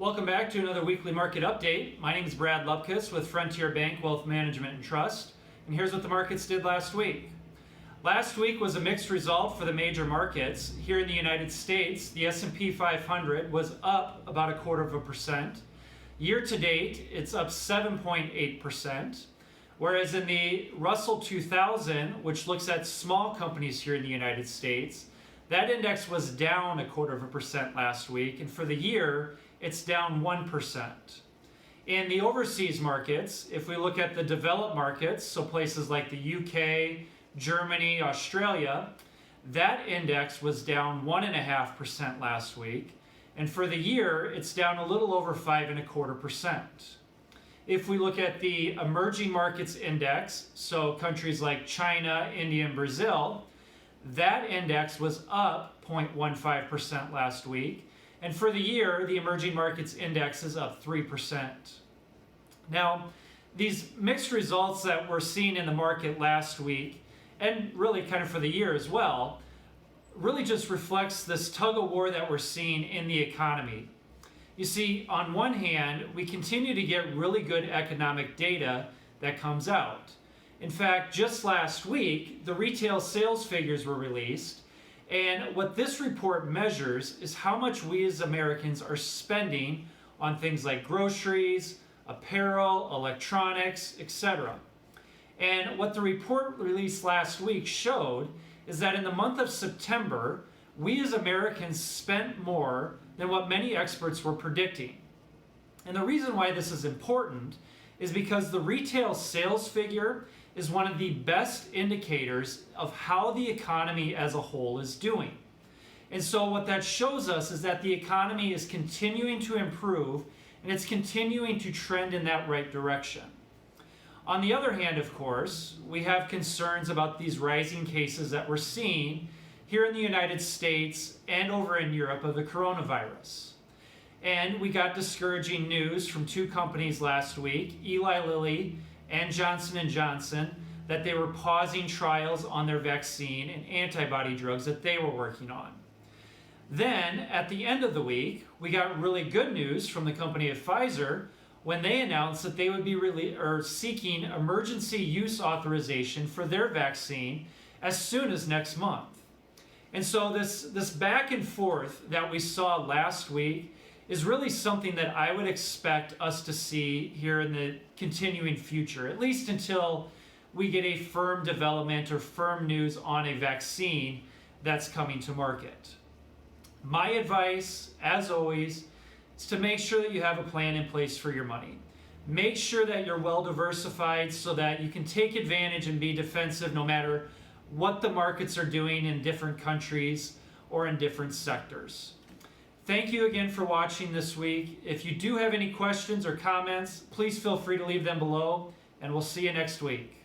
Welcome back to another weekly market update. My name is Brad Lupkus with Frontier Bank Wealth Management and Trust, and here's what the markets did last week. Last week was a mixed result for the major markets. Here in the United States, the S&P 500 was up about 0.25%. Year to date, it's up 7.8%, whereas in the Russell 2000, which looks at small companies here in the United States, that index was down 0.25% last week, and for the year, it's down 1%. In the overseas markets, if we look at the developed markets, so places like the UK, Germany, Australia, that index was down 1.5% last week, and for the year, it's down a little over 5.25%. If we look at the emerging markets index, so countries like China, India, and Brazil, that index was up 0.15% last week, and for the year, the emerging markets index is up 3%. Now, these mixed results that we're seeing in the market last week, and really kind of for the year as well, really just reflects this tug of war that we're seeing in the economy. You see, on one hand, we continue to get really good economic data that comes out. In fact, just last week, the retail sales figures were released, and what this report measures is how much we as Americans are spending on things like groceries, apparel, electronics, etc. And what the report released last week showed is that in the month of September, we as Americans spent more than what many experts were predicting. And the reason why this is important is because the retail sales figure is one of the best indicators of how the economy as a whole is doing. And so what that shows us is that the economy is continuing to improve and it's continuing to trend in that right direction. On the other hand, of course, we have concerns about these rising cases that we're seeing here in the United States and over in Europe of the coronavirus. And we got discouraging news from two companies last week, Eli Lilly and Johnson & Johnson, that they were pausing trials on their vaccine and antibody drugs that they were working on. Then, at the end of the week, we got really good news from the company of Pfizer when they announced that they would be seeking emergency use authorization for their vaccine as soon as next month. And so this back and forth that we saw last week is really something that I would expect us to see here in the continuing future, at least until we get a firm development or firm news on a vaccine that's coming to market. My advice, as always, is to make sure that you have a plan in place for your money. Make sure that you're well diversified so that you can take advantage and be defensive no matter what the markets are doing in different countries or in different sectors. Thank you again for watching this week. If you do have any questions or comments, please feel free to leave them below, and we'll see you next week.